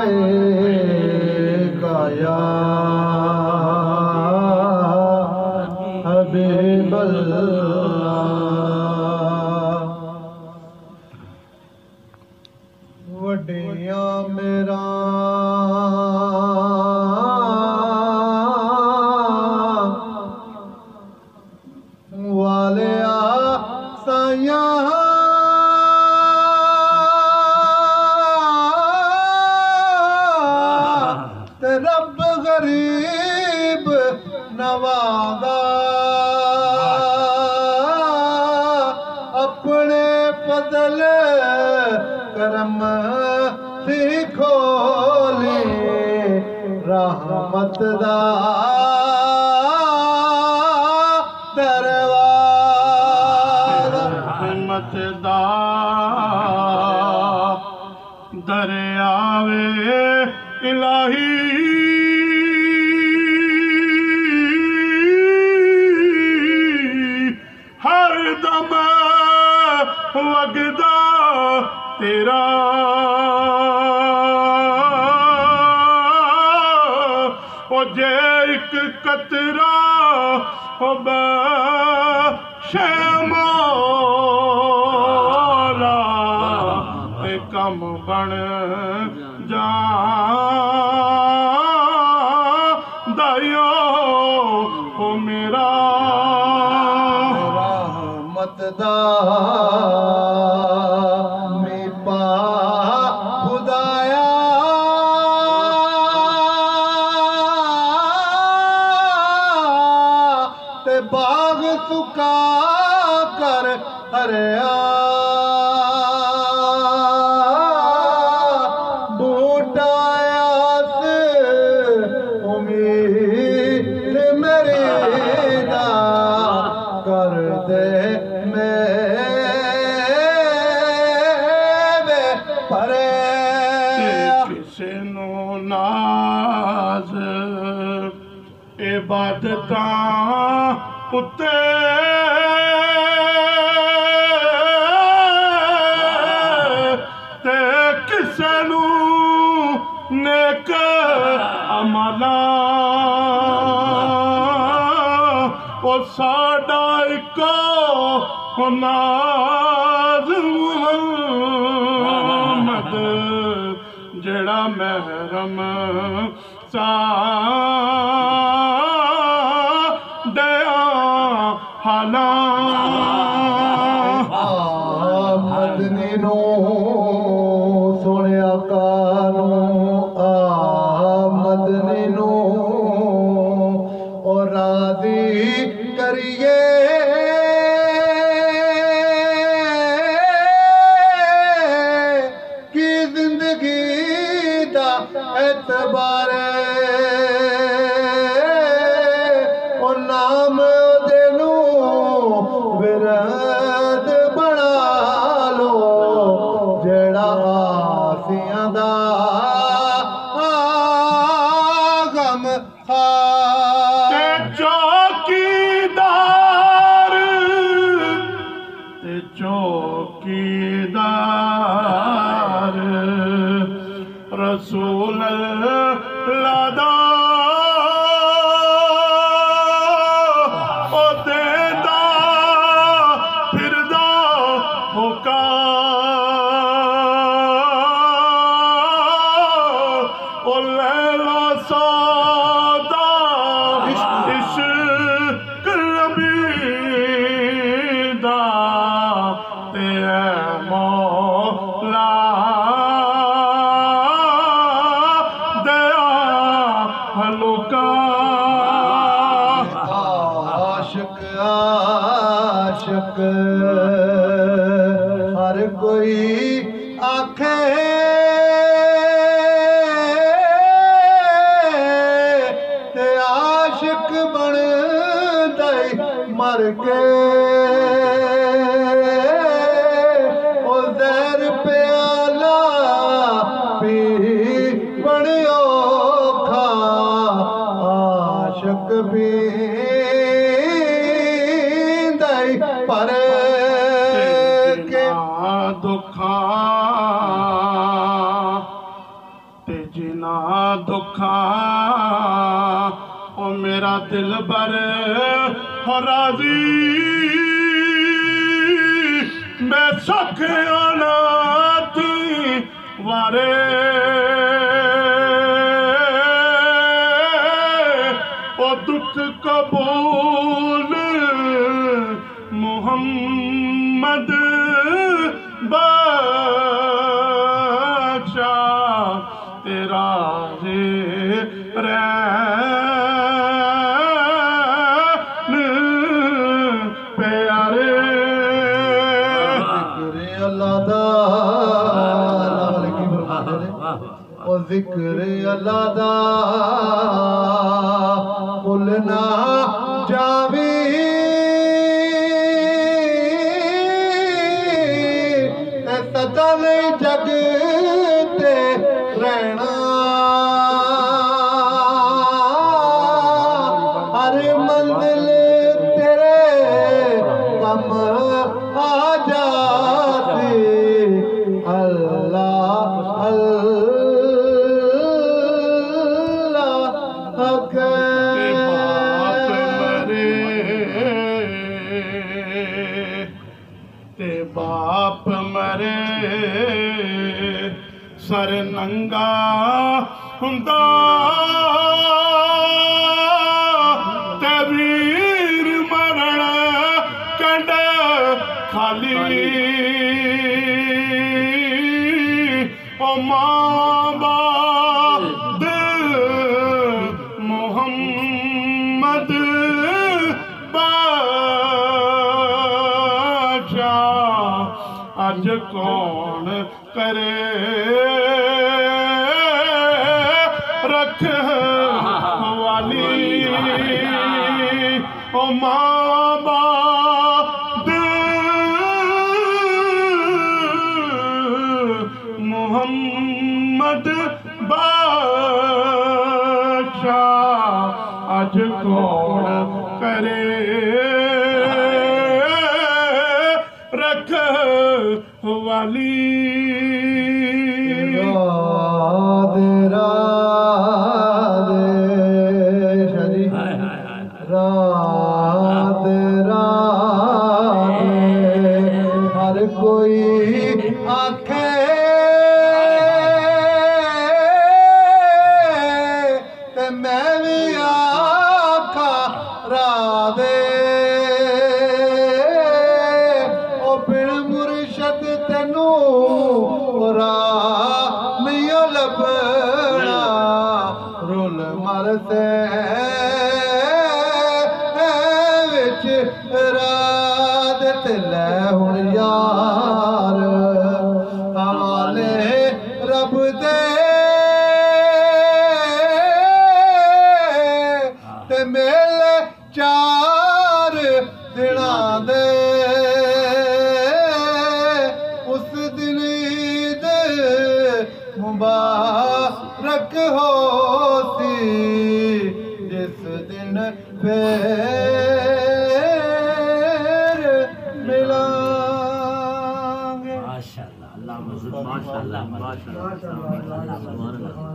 अलैका या हबीबल्लाह। वड्डिया मेरा वालिया साया ते रब गरीब नवादा अपने फजल करम सी खोले रहमत दा दरवाज़ा। रहमत दा दरियावे इलाही हर दम वगदा तेरा ओ जे एक कतरा ओ बशमोला ते कम बन जा दयो ओ मेरा रहमत दा में पा खुदाया ते बाग सुका कर हरिया बूटायास उम्मीद मेरी दा कर दे मेरे परे। किसे नो नाज इबादतां उत्ते ते किसे नू नेक अमला ओ साडा इको नाज मुहम्मद जेड़ा महरम सा दया हाला मदनी नो सुनिया कानू मदनी नो और राजी करिए की जिंदगी दा एतबारे और नाम देनू विरद बना लो जेड़ा आसियां दा गम खा। चौकीदार रसूल लादा ओ देदा फिरदा होका ओ लैला सादा इश्क नबी दा ते मौला दया हलुका। आशिक आशिक हर कोई आखे ते आशिक बन दई मर के ओ जहर प्याला पी बनियो खा आशिक भी पर दुखा ते दुखा ओ मेरा दिल बर हो राजी मैं सख औलादी वारे ओ दुख कबूल मोहम्मद बादशाह तेरा है रैन प्यारे अल्लाह दा ओ जिक्र अल्लाह दा भुलना जावी सदा नहीं जग ते रहना हर मंजिल तेरे कम आ जाती अल्लाह अल्लाह ते बाप मरे सर नंगा हुंदा ते वीर मरण कंड खाली ओ मां बाद मोहम्मद अज कौन करे रख वाली ओ मां बाद मोहम्मद बादशाह अज कौन करे रख वाली हर कोई आखे ते मैं भी आखा राधे ओ बिन मुर्शद तेनू राह नहीं लभना रुल मरते विच रात ते लै हुण यार हवाले रब दे ते मेले चार दिना दे उस दिन ईद मुबारक होती जिस दिन फिर मिलांगे। माशाअल्लाह, अल्लाह माशाअल्लाह, माशाअल्लाह, माशाअल्लाह।